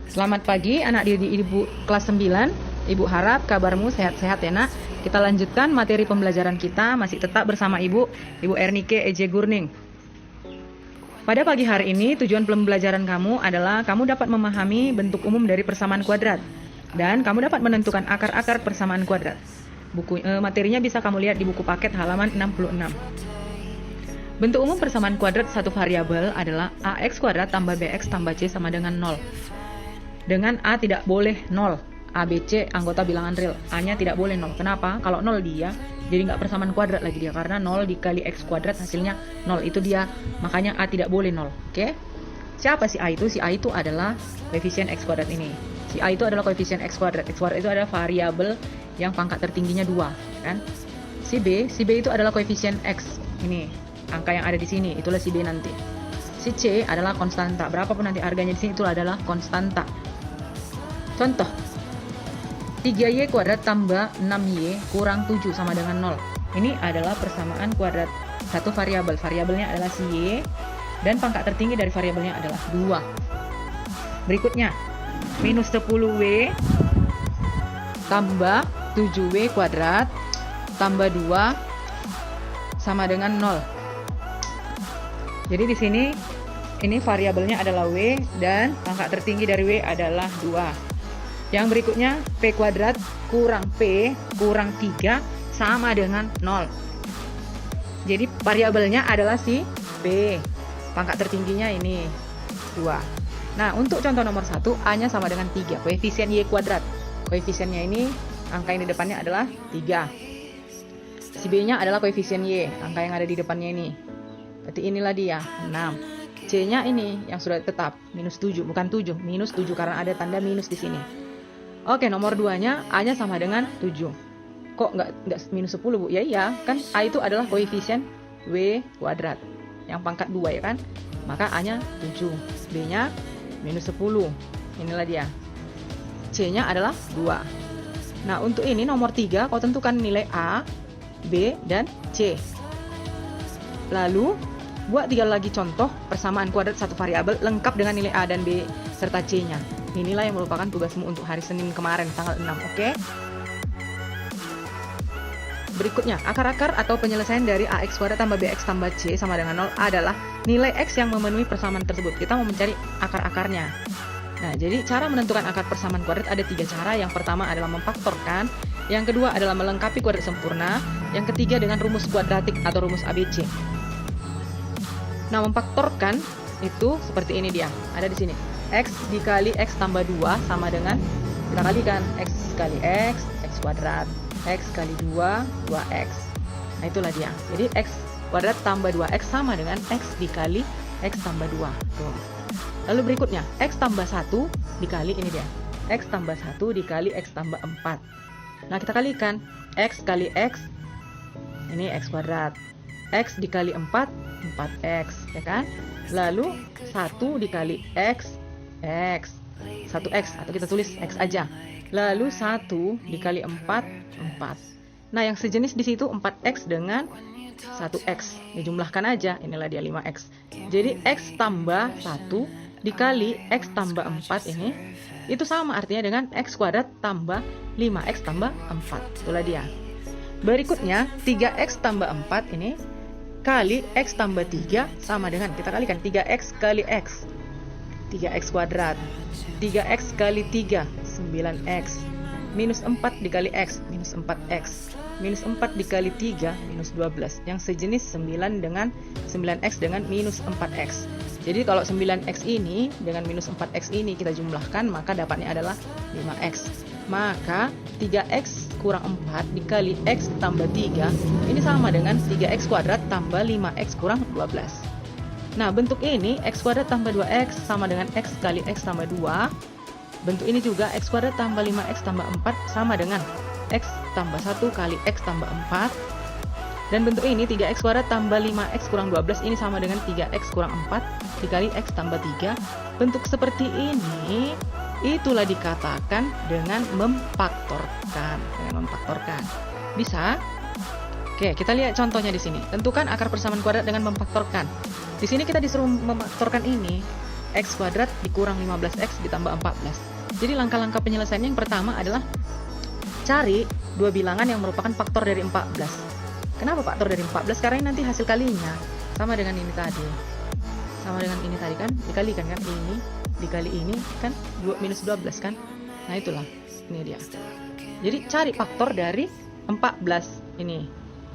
Selamat pagi anak didik Ibu kelas 9. Ibu harap kabarmu sehat-sehat ya nak. Kita lanjutkan materi pembelajaran kita masih tetap bersama Ibu Ernike Eje Gurning. Pada pagi hari ini tujuan pembelajaran kamu adalah kamu dapat memahami bentuk umum dari persamaan kuadrat dan kamu dapat menentukan akar-akar persamaan kuadrat. Materinya bisa kamu lihat di buku paket halaman 66. Bentuk umum persamaan kuadrat satu variabel adalah ax kuadrat tambah bx tambah c sama dengan 0. Dengan a tidak boleh 0. A, B, C anggota bilangan real. A-nya tidak boleh 0. Kenapa? Kalau 0 dia jadi nggak persamaan kuadrat lagi dia, karena 0 dikali x kuadrat hasilnya 0. Itu dia. Makanya A tidak boleh 0. Oke? Siapa si A itu? Si A itu adalah koefisien x kuadrat ini. Si A itu adalah koefisien x kuadrat. X kuadrat itu adalah variabel yang pangkat tertingginya 2, kan? Si B itu adalah koefisien x. Ini angka yang ada di sini, itulah si B nanti. Si C adalah konstanta. Berapapun nanti harganya di sini itu adalah konstanta. Contoh, 3y kuadrat tambah 6y kurang 7 sama dengan 0. Ini adalah persamaan kuadrat satu variabel. Variabelnya adalah si y dan pangkat tertinggi dari variabelnya adalah 2. Berikutnya, minus 10w tambah 7w kuadrat tambah 2 sama dengan 0. Jadi di sini ini variabelnya adalah w dan pangkat tertinggi dari w adalah 2. Yang berikutnya, p kuadrat kurang p kurang 3 sama dengan 0. Jadi variabelnya adalah si p. Pangkat tertingginya ini 2. Nah, untuk contoh nomor 1, a-nya sama dengan 3. Koefisien y kuadrat. Koefisiennya ini, angka yang di depannya adalah 3. Si b-nya adalah koefisien y. Angka yang ada di depannya ini. Berarti inilah dia, 6. C-nya ini yang sudah tetap, minus 7. Bukan 7, minus 7 karena ada tanda minus di sini. Oke, nomor 2-nya A-nya sama dengan 7. Kok nggak minus 10, Bu? Ya iya, kan A itu adalah koefisien W kuadrat. Yang pangkat 2 ya kan? Maka A-nya 7. B-nya minus 10. Inilah dia. C-nya adalah 2. Nah, untuk ini nomor 3, kau tentukan nilai A, B, dan C. Lalu, buat 3 lagi contoh persamaan kuadrat satu variabel lengkap dengan nilai A dan B serta C-nya. Inilah yang merupakan tugasmu untuk hari Senin kemarin, tanggal 6, oke? Berikutnya, akar-akar atau penyelesaian dari ax kuadrat tambah bx tambah c sama dengan 0 adalah nilai x yang memenuhi persamaan tersebut. Kita mau mencari akar-akarnya. Nah, jadi cara menentukan akar persamaan kuadrat ada 3 cara. Yang pertama adalah memfaktorkan, yang kedua adalah melengkapi kuadrat sempurna, yang ketiga dengan rumus kuadratik atau rumus ABC. Nah, memfaktorkan itu seperti ini dia, ada di sini. X dikali X tambah 2 sama dengan, kita kalikan, X kali X kuadrat, X kali 2, 2X. Nah, itulah dia. Jadi X kuadrat tambah 2X sama dengan X dikali X tambah 2. Tuh. Lalu berikutnya, X tambah 1 dikali, ini dia, X tambah 1 dikali X tambah 4. Nah, kita kalikan, X kali X, ini X kuadrat, X dikali 4, 4X, ya kan? Lalu 1 dikali X, 1x, atau kita tulis X aja. Lalu 1 dikali 4, 4. Nah, yang sejenis di situ 4x dengan 1x. Dijumlahkan aja, inilah dia 5x. Jadi X tambah 1 dikali X tambah 4 ini, itu sama artinya dengan X kuadrat tambah 5x tambah 4. Itulah dia. Berikutnya, 3x tambah 4 ini kali X tambah 3 sama dengan, kita kalikan 3x kali X, 3x kuadrat, 3x kali 3, 9x, minus 4 dikali X, minus 4x, minus 4 dikali 3, minus 12. Yang sejenis 9 dengan 9x dengan minus 4x. Jadi kalau 9x ini dengan minus 4x ini kita jumlahkan, maka dapatnya adalah 5x. Maka 3x kurang 4 dikali X tambah 3, ini sama dengan 3x kuadrat tambah 5x kurang 12. Nah, bentuk ini X kuadrat tambah 2X sama dengan X kali X tambah 2. Bentuk ini juga X kuadrat tambah 5X tambah 4 sama dengan X tambah 1 kali X tambah 4. Dan bentuk ini 3X kuadrat tambah 5X kurang 12, ini sama dengan 3X kurang 4 dikali X tambah 3. Bentuk seperti ini, itulah dikatakan dengan memfaktorkan. Bisa? Oke, kita lihat contohnya di sini. Tentukan akar persamaan kuadrat dengan memfaktorkan. Di sini kita disuruh memfaktorkan ini. X kuadrat dikurang 15X ditambah 14. Jadi langkah-langkah penyelesaiannya yang pertama adalah cari dua bilangan yang merupakan faktor dari 14. Kenapa faktor dari 14? Karena ini nanti hasil kalinya sama dengan ini tadi. Sama dengan ini tadi kan, dikalikan kan, ini dikali ini kan minus 12 kan. Nah itulah, ini dia. Jadi cari faktor dari 14 ini.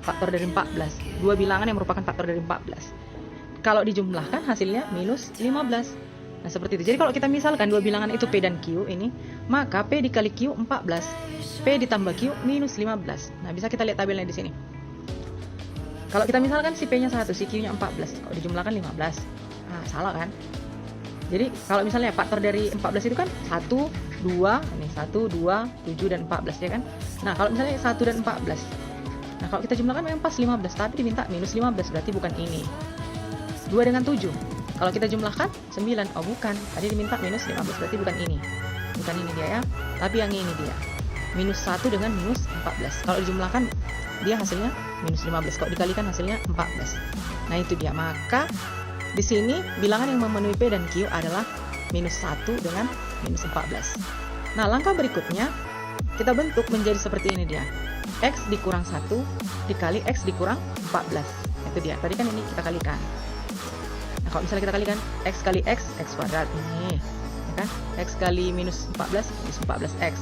Faktor dari 14. Dua bilangan yang merupakan faktor dari 14. Kalau dijumlahkan hasilnya minus 15. Nah seperti itu. Jadi kalau kita misalkan dua bilangan itu P dan Q ini, maka P dikali Q 14, P ditambah Q minus 15. Nah bisa kita lihat tabelnya di sini. Kalau kita misalkan si P-nya 1, si Q-nya 14, kalau dijumlahkan 15. Nah salah kan? Jadi kalau misalnya faktor dari 14 itu kan 1, 2, ini 1, 2, 7, dan 14 ya kan? Nah kalau misalnya 1 dan 14, nah kalau kita jumlahkan memang pas 15, tapi diminta minus 15, berarti bukan ini. 2 dengan 7, kalau kita jumlahkan 9, oh bukan, tadi diminta minus 15, berarti bukan ini. Bukan ini dia ya, tapi yang ini dia. Minus 1 dengan minus 14. Kalau dijumlahkan, dia hasilnya minus 15. Kalau dikalikan hasilnya 14. Nah itu dia, maka di sini bilangan yang memenuhi P dan Q adalah minus 1 dengan minus 14. Nah langkah berikutnya, kita bentuk menjadi seperti ini dia. X dikurang 1 dikali X dikurang 14. Itu dia, tadi kan ini kita kalikan. Nah kalau misalnya kita kalikan X kali X, X kuadrat ini ya kan? X kali minus 14, minus 14X.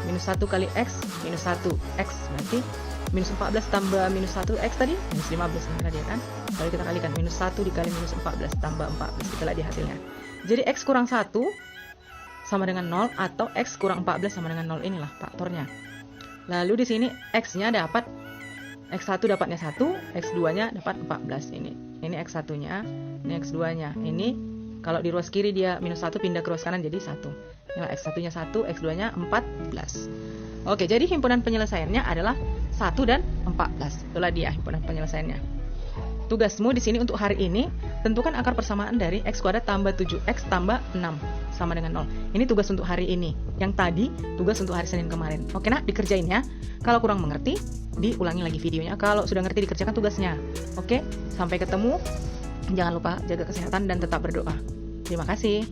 Minus 1 kali X, minus 1X. Berarti minus 14 tambah minus 1X tadi, minus 15 ini tadi ya kan? Lalu kita kalikan minus 1 dikali minus 14 tambah 14, itulah di hasilnya. Jadi X kurang 1 sama dengan 0 atau X kurang 14 sama dengan 0, inilah faktornya. Lalu di sini X-nya dapat, X1 dapatnya 1, X2-nya dapat 14 ini. Ini X1-nya, ini X2-nya. Ini kalau di ruas kiri dia minus 1 pindah ke ruas kanan jadi 1. Inilah X1-nya 1, X2-nya 14. Oke, jadi himpunan penyelesaiannya adalah 1 dan 14. Itulah dia himpunan penyelesaiannya. Tugasmu di sini untuk hari ini, tentukan akar persamaan dari X kuadrat tambah 7X tambah 6 sama dengan 0. Ini tugas untuk hari ini. Yang tadi, tugas untuk hari Senin kemarin. Oke nak, dikerjain ya. Kalau kurang mengerti, diulangi lagi videonya. Kalau sudah ngerti, dikerjakan tugasnya. Oke, sampai ketemu. Jangan lupa jaga kesehatan dan tetap berdoa. Terima kasih.